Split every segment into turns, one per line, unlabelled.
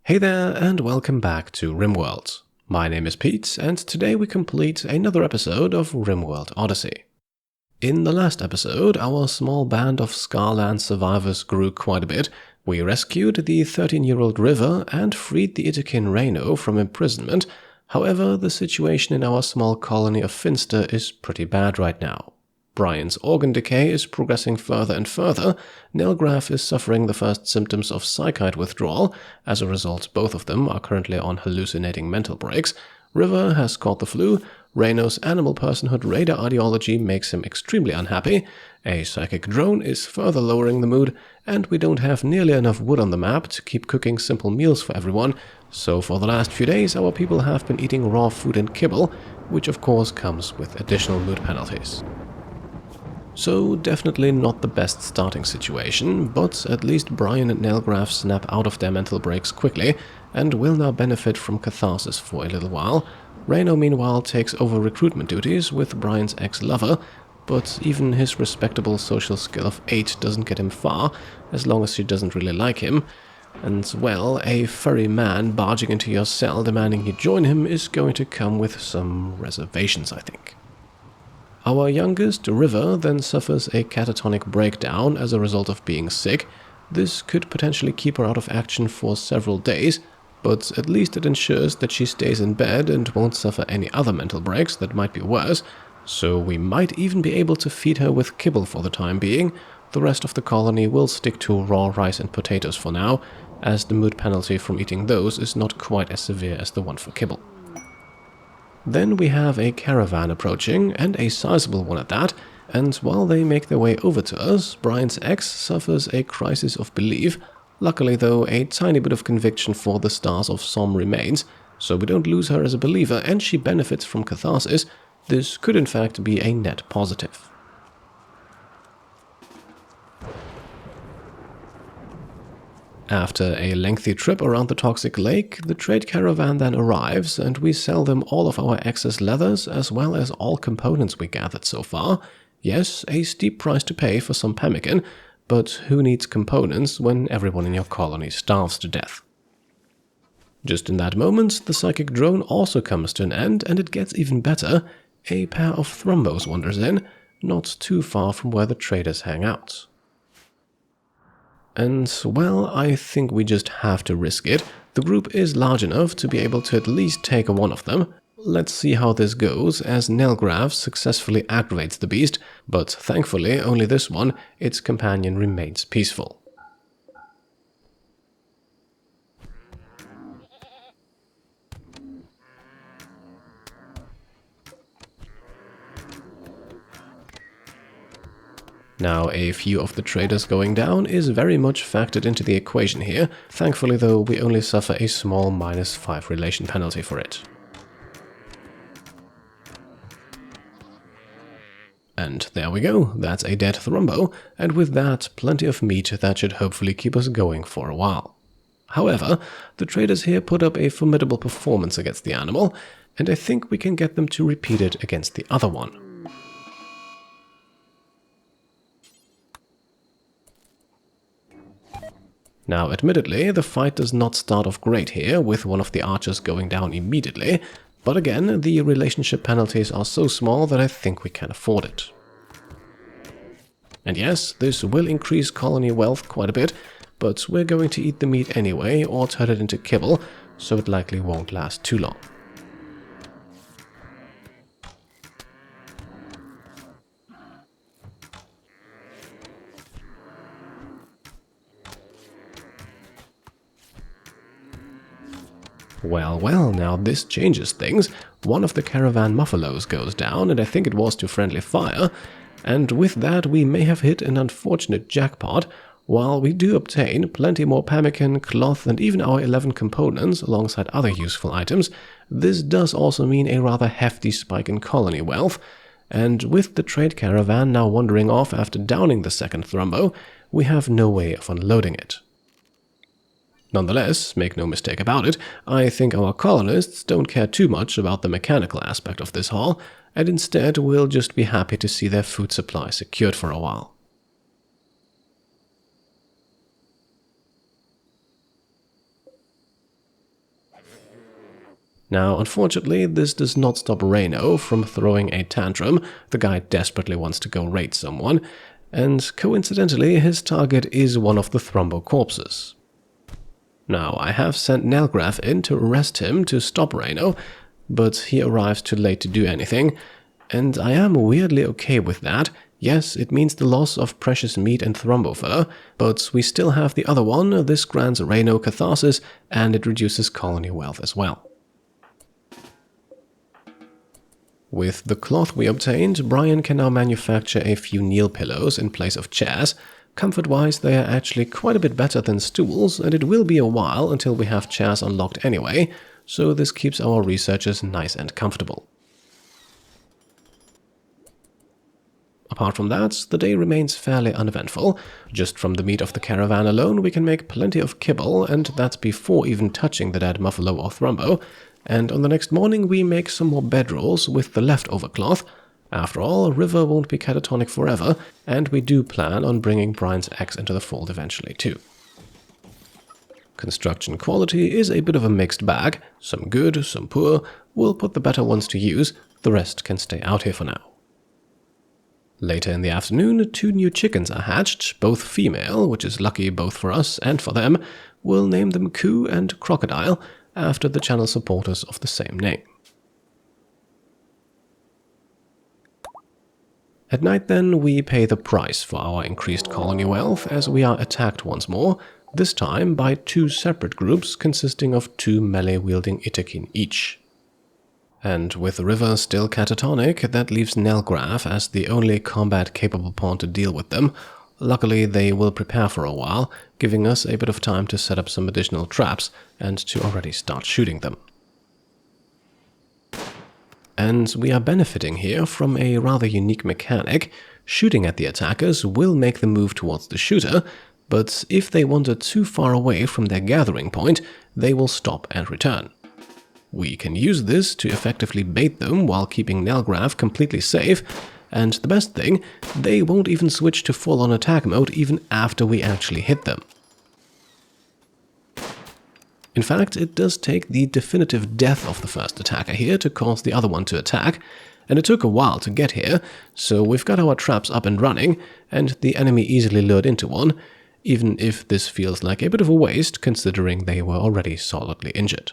Hey there and welcome back to Rimworld. My name is Pete and today we complete another episode of Rimworld Odyssey. In the last episode, our small band of Scarlands survivors grew quite a bit. We rescued the 13-year-old River and freed the Itakin Reino from imprisonment. However, the situation in our small colony of Finster is pretty bad right now. Bryan's organ decay is progressing further and further. Nelgraf is suffering the first symptoms of psychite withdrawal. As a result, both of them are currently on hallucinating mental breaks. River has caught the flu. Reino's animal personhood radar ideology makes him extremely unhappy. A psychic drone is further lowering the mood, and we don't have nearly enough wood on the map to keep cooking simple meals for everyone. So for the last few days, our people have been eating raw food and kibble, which of course comes with additional mood penalties. So definitely not the best starting situation, but at least Bryan and Nelgraf snap out of their mental breaks quickly and will now benefit from catharsis for a little while. Reino meanwhile takes over recruitment duties with Bryan's ex-lover, but even his respectable social skill of 8 doesn't get him far, as long as she doesn't really like him. And well, a furry man barging into your cell demanding you join him is going to come with some reservations, I think. Our youngest, River, then suffers a catatonic breakdown as a result of being sick. This could potentially keep her out of action for several days, but at least it ensures that she stays in bed and won't suffer any other mental breaks that might be worse, so we might even be able to feed her with kibble for the time being. The rest of the colony will stick to raw rice and potatoes for now, as the mood penalty from eating those is not quite as severe as the one for kibble. Then we have a caravan approaching, and a sizable one at that, and while they make their way over to us, Bryan's ex suffers a crisis of belief. Luckily though, a tiny bit of conviction for the Stars of Som remains, so we don't lose her as a believer and she benefits from catharsis. This could in fact be a net positive. After a lengthy trip around the toxic lake, the trade caravan then arrives and we sell them all of our excess leathers as well as all components we gathered so far. Yes, a steep price to pay for some pemmican, but who needs components when everyone in your colony starves to death? Just in that moment, the psychic drone also comes to an end and it gets even better. A pair of Thrumbos wanders in, not too far from where the traders hang out. And, well, I think we just have to risk it. The group is large enough to be able to at least take one of them. Let's see how this goes, as Nelgraf successfully aggravates the beast, but thankfully only this one, its companion remains peaceful. Now, a few of the traders going down is very much factored into the equation here. Thankfully though, we only suffer a small -5 relation penalty for it. And there we go, that's a dead Thrumbo, and with that, plenty of meat that should hopefully keep us going for a while. However, the traders here put up a formidable performance against the animal, and I think we can get them to repeat it against the other one. Now, admittedly, the fight does not start off great here, with one of the archers going down immediately, but again, the relationship penalties are so small that I think we can afford it. And yes, this will increase colony wealth quite a bit, but we're going to eat the meat anyway, or turn it into kibble, so it likely won't last too long. Well, now this changes things. One of the caravan muffalos goes down, and I think it was to friendly fire, and with that we may have hit an unfortunate jackpot. While we do obtain plenty more pemmican, cloth, and even our 11 components alongside other useful items, this does also mean a rather hefty spike in colony wealth, and with the trade caravan now wandering off after downing the second Thrumbo, we have no way of unloading it. Nonetheless, make no mistake about it, I think our colonists don't care too much about the mechanical aspect of this haul, and instead will just be happy to see their food supply secured for a while. Now, unfortunately, this does not stop Reino from throwing a tantrum. The guy desperately wants to go raid someone, and coincidentally, his target is one of the Thrumbo corpses. Now, I have sent Nelgraf in to arrest him to stop Reino, but he arrives too late to do anything, and I am weirdly okay with that. Yes, it means the loss of precious meat and Thrumbo fur, but we still have the other one. This grants Reino catharsis, and it reduces colony wealth as well. With the cloth we obtained, Bryan can now manufacture a few kneel pillows in place of chairs. Comfort-wise, they are actually quite a bit better than stools, and it will be a while until we have chairs unlocked anyway, so this keeps our researchers nice and comfortable. Apart from that, the day remains fairly uneventful. Just from the meat of the caravan alone, we can make plenty of kibble, and that's before even touching the dead buffalo or Thrumbo. And on the next morning, we make some more bedrolls with the leftover cloth. After all, River won't be catatonic forever, and we do plan on bringing Bryan's axe into the fold eventually too. Construction quality is a bit of a mixed bag. Some good, some poor. We'll put the better ones to use. The rest can stay out here for now. Later in the afternoon, 2 new chickens are hatched, both female, which is lucky both for us and for them. We'll name them Coo and Crocodile, after the channel supporters of the same name. At night then, we pay the price for our increased colony wealth as we are attacked once more, this time by 2 separate groups consisting of 2 melee-wielding Itakin each. And with River still catatonic, that leaves Nelgraf as the only combat-capable pawn to deal with them. Luckily, they will prepare for a while, giving us a bit of time to set up some additional traps and to already start shooting them. And we are benefiting here from a rather unique mechanic. Shooting at the attackers will make them move towards the shooter, but if they wander too far away from their gathering point, they will stop and return. We can use this to effectively bait them while keeping Nelgraf completely safe, and the best thing, they won't even switch to full-on attack mode even after we actually hit them. In fact, it does take the definitive death of the first attacker here to cause the other one to attack, and it took a while to get here, so we've got our traps up and running, and the enemy easily lured into one, even if this feels like a bit of a waste considering they were already solidly injured.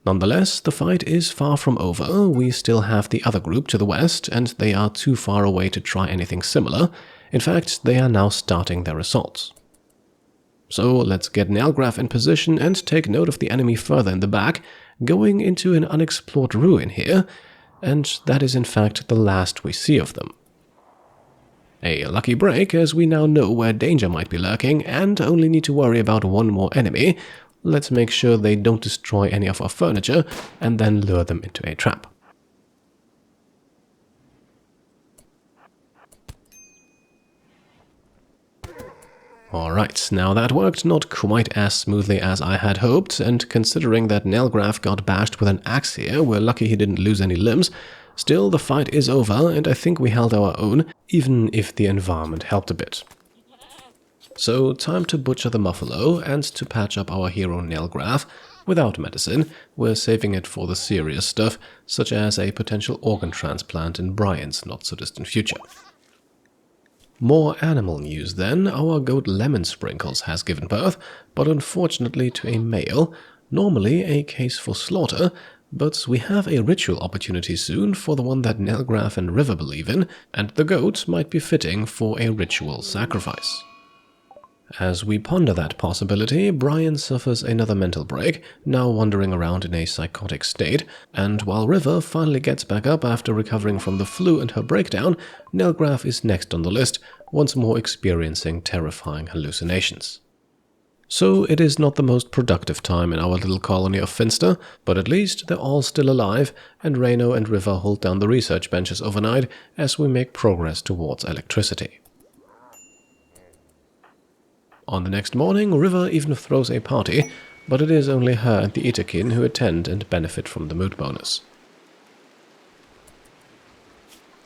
Nonetheless, the fight is far from over. We still have the other group to the west, and they are too far away to try anything similar. In fact, they are now starting their assaults. So let's get Nelgraf in position and take note of the enemy further in the back, going into an unexplored ruin here, and that is in fact the last we see of them. A lucky break, as we now know where danger might be lurking and only need to worry about one more enemy. Let's make sure they don't destroy any of our furniture and then lure them into a trap. Alright, now that worked not quite as smoothly as I had hoped, and considering that Nelgraf got bashed with an axe here, we're lucky he didn't lose any limbs. Still, the fight is over, and I think we held our own, even if the environment helped a bit. So, time to butcher the buffalo and to patch up our hero Nelgraf. Without medicine, we're saving it for the serious stuff, such as a potential organ transplant in Bryan's not-so-distant future. More animal news then. Our goat Lemon Sprinkles has given birth, but unfortunately to a male, normally a case for slaughter, but we have a ritual opportunity soon for the one that Nelgraf and River believe in, and the goat might be fitting for a ritual sacrifice. As we ponder that possibility, Bryan suffers another mental break, now wandering around in a psychotic state, and while River finally gets back up after recovering from the flu and her breakdown, Nelgraf is next on the list, once more experiencing terrifying hallucinations. So it is not the most productive time in our little colony of Finster, but at least they're all still alive, and Reino and River hold down the research benches overnight as we make progress towards electricity. On the next morning, River even throws a party, but it is only her and the Itakin who attend and benefit from the mood bonus.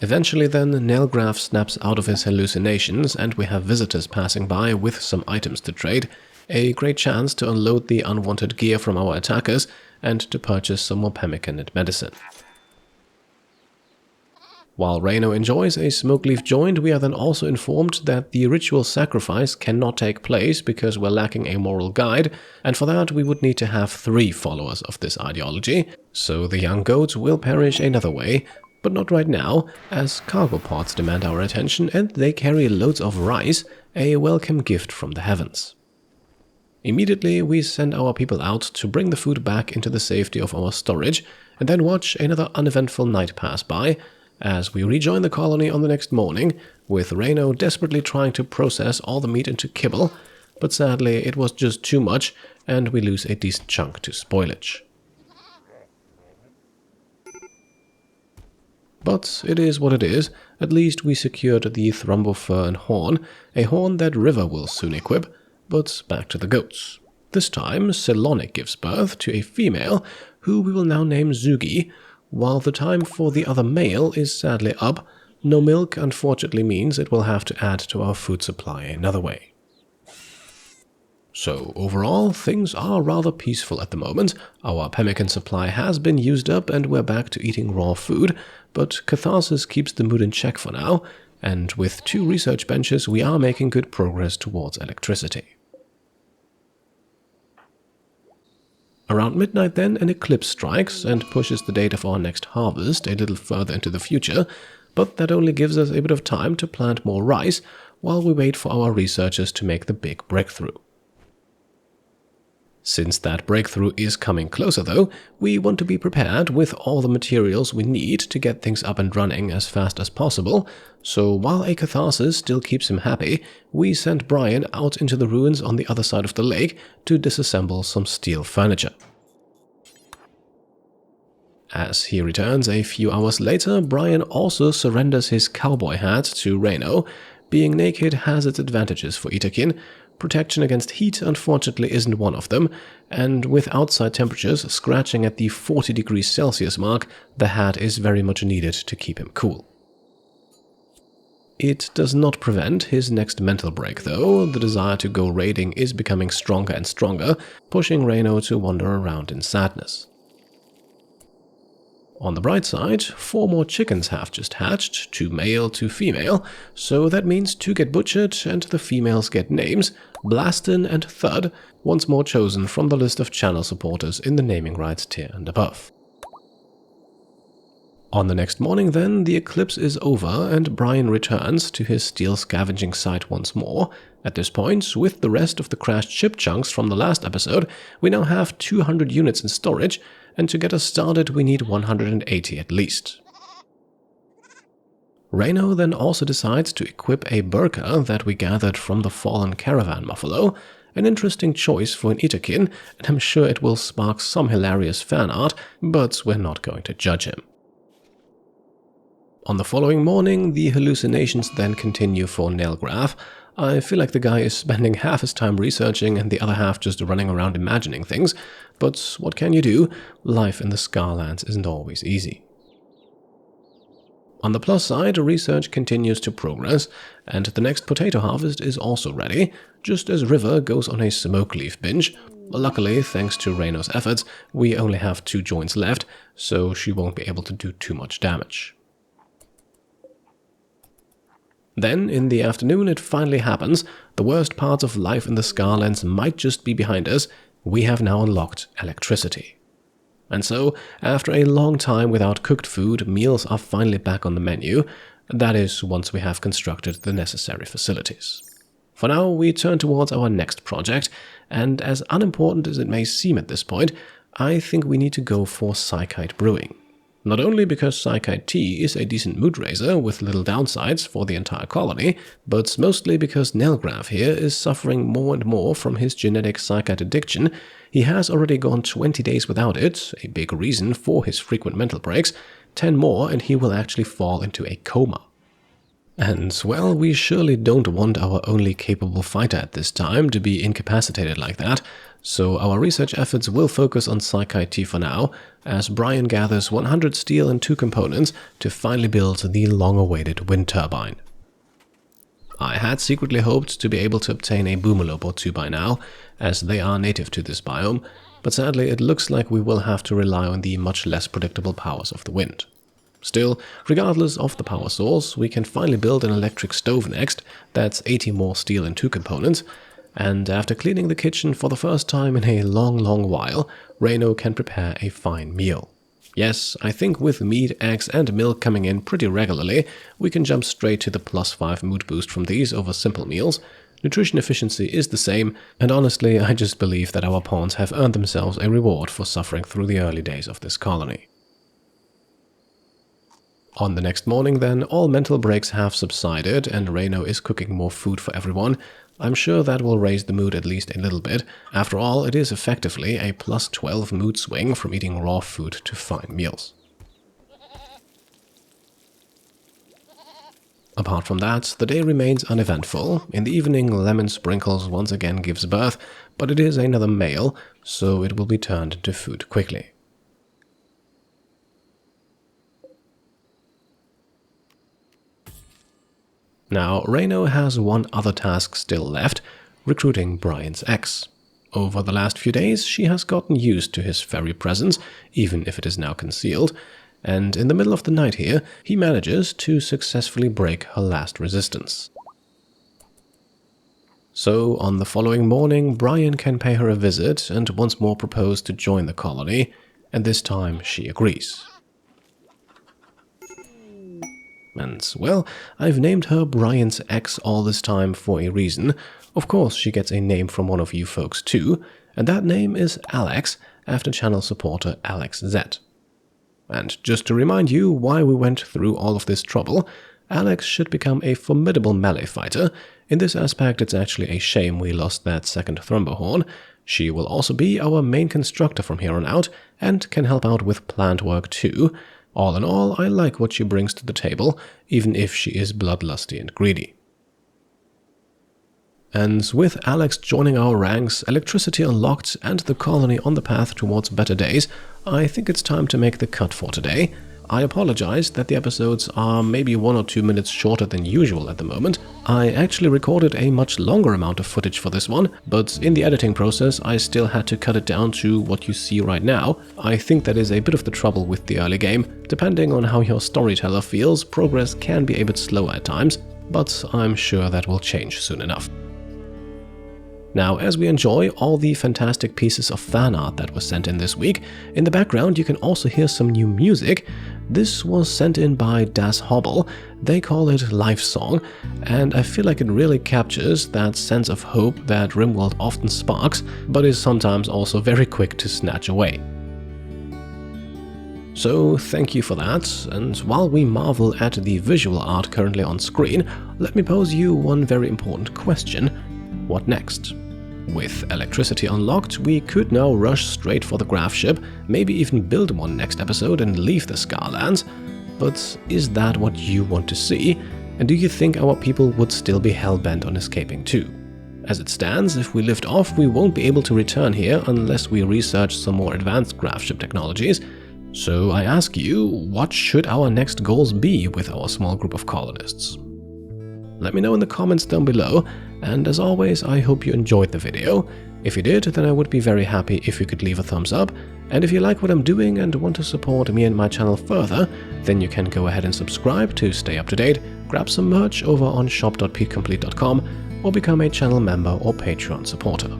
Eventually then, Nelgraf snaps out of his hallucinations and we have visitors passing by with some items to trade. a great chance to unload the unwanted gear from our attackers and to purchase some more pemmican and medicine. While Reino enjoys a smoke leaf joint, we are then also informed that the ritual sacrifice cannot take place because we're lacking a moral guide, and for that we would need to have 3 followers of this ideology, so the young goats will perish another way, but not right now, as cargo pods demand our attention and they carry loads of rice, a welcome gift from the heavens. Immediately we send our people out to bring the food back into the safety of our storage, and then watch another uneventful night pass by, as we rejoin the colony on the next morning, with Reino desperately trying to process all the meat into kibble, but sadly it was just too much and we lose a decent chunk to spoilage. But it is what it is, at least we secured the Thrumbo fur and horn, a horn that River will soon equip, but back to the goats. This time Selonic gives birth to a female, who we will now name Zugi. While the time for the other male is sadly up, no milk unfortunately means it will have to add to our food supply another way. So overall, things are rather peaceful at the moment. Our pemmican supply has been used up and we're back to eating raw food, but catharsis keeps the mood in check for now, and with 2 research benches we are making good progress towards electricity. Around midnight then, an eclipse strikes and pushes the date of our next harvest a little further into the future, but that only gives us a bit of time to plant more rice while we wait for our researchers to make the big breakthrough. Since that breakthrough is coming closer though, we want to be prepared with all the materials we need to get things up and running as fast as possible, so while a catharsis still keeps him happy, we send Bryan out into the ruins on the other side of the lake to disassemble some steel furniture. As he returns a few hours later, Bryan also surrenders his cowboy hat to Reino. Being naked has its advantages for Itakin. Protection against heat unfortunately isn't one of them, and with outside temperatures scratching at the 40 degrees Celsius mark, the hat is very much needed to keep him cool. It does not prevent his next mental break though. The desire to go raiding is becoming stronger and stronger, pushing Reino to wander around in sadness. On the bright side, 4 more chickens have just hatched, 2 male, 2 female, so that means 2 get butchered and the females get names, Blastin and Thud, once more chosen from the list of channel supporters in the naming rights tier and above. On the next morning then, the eclipse is over and Bryan returns to his steel scavenging site once more. At this point, with the rest of the crashed ship chunks from the last episode, we now have 200 units in storage, and to get us started we need 180 at least. Reino then also decides to equip a burqa that we gathered from the fallen caravan buffalo, an interesting choice for an Itakin, and I'm sure it will spark some hilarious fan art, but we're not going to judge him. On the following morning, the hallucinations then continue for Nelgraf. I feel like the guy is spending half his time researching and the other half just running around imagining things, but what can you do? Life in the Scarlands isn't always easy. On the plus side, research continues to progress, and the next potato harvest is also ready, just as River goes on a smoke leaf binge. Luckily, thanks to Reino's efforts, we only have 2 joints left, so she won't be able to do too much damage. Then, in the afternoon, it finally happens. The worst parts of life in the Scarlands might just be behind us. We have now unlocked electricity. And so, after a long time without cooked food, meals are finally back on the menu. That is, once we have constructed the necessary facilities. For now, we turn towards our next project, and as unimportant as it may seem at this point, I think we need to go for Psychite brewing. Not only because Psychite tea is a decent mood raiser with little downsides for the entire colony, but mostly because Nelgraf here is suffering more and more from his genetic Psychite addiction. He has already gone 20 days without it, a big reason for his frequent mental breaks. 10 more and he will actually fall into a coma. And, well, we surely don't want our only capable fighter at this time to be incapacitated like that, so our research efforts will focus on Psychite tea for now, as Bryan gathers 100 steel and 2 components to finally build the long-awaited wind turbine. I had secretly hoped to be able to obtain a boomerlope or two by now, as they are native to this biome, but sadly it looks like we will have to rely on the much less predictable powers of the wind. Still, regardless of the power source, we can finally build an electric stove next. That's 80 more steel and 2 components, and after cleaning the kitchen for the first time in a long while, Reino can prepare a fine meal. Yes, I think with meat, eggs and milk coming in pretty regularly, we can jump straight to the +5 mood boost from these over simple meals. Nutrition efficiency is the same, and honestly I just believe that our pawns have earned themselves a reward for suffering through the early days of this colony. On the next morning then, all mental breaks have subsided and Reino is cooking more food for everyone. I'm sure that will raise the mood at least a little bit. After all, it is effectively a +12 mood swing from eating raw food to fine meals. Apart from that, the day remains uneventful. In the evening, Lemon Sprinkles once again gives birth, but it is another male, so it will be turned into food quickly. Now, Reino has one other task still left, recruiting Bryan's ex. Over the last few days, she has gotten used to his fairy presence, even if it is now concealed, and in the middle of the night here, he manages to successfully break her last resistance. So, on the following morning, Bryan can pay her a visit and once more propose to join the colony, and this time she agrees. And, well, I've named her Bryan's ex all this time for a reason. Of course, she gets a name from one of you folks too, and that name is Alex, after channel supporter Alex Z. And just to remind you why we went through all of this trouble, Alex should become a formidable melee fighter. In this aspect, it's actually a shame we lost that second Thrumbo horn. She will also be our main constructor from here on out, and can help out with plant work too. All in all, I like what she brings to the table, even if she is bloodlusty and greedy. And with Alex joining our ranks, electricity unlocked, and the colony on the path towards better days, I think it's time to make the cut for today. I apologize that the episodes are maybe 1 or 2 minutes shorter than usual at the moment. I actually recorded a much longer amount of footage for this one, but in the editing process I still had to cut it down to what you see right now. I think that is a bit of the trouble with the early game. Depending on how your storyteller feels, progress can be a bit slower at times, but I'm sure that will change soon enough. Now, as we enjoy all the fantastic pieces of fan art that were sent in this week, in the background you can also hear some new music. This was sent in by Das Hobble. They call it Life Song, and I feel like it really captures that sense of hope that Rimworld often sparks, but is sometimes also very quick to snatch away. So thank you for that, and while we marvel at the visual art currently on screen, let me pose you one very important question. What next? With electricity unlocked, we could now rush straight for the Graf ship, maybe even build one next episode and leave the Scarlands. But is that what you want to see? And do you think our people would still be hell-bent on escaping too? As it stands, if we lift off, we won't be able to return here unless we research some more advanced Graf ship technologies. So I ask you, what should our next goals be with our small group of colonists? Let me know in the comments down below, and as always, I hope you enjoyed the video. If you did, then I would be very happy if you could leave a thumbs up, and if you like what I'm doing and want to support me and my channel further, then you can go ahead and subscribe to stay up to date, grab some merch over on shop.peatcomplete.com, or become a channel member or Patreon supporter.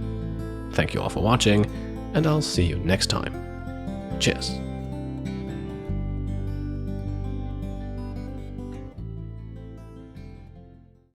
Thank you all for watching, and I'll see you next time. Cheers.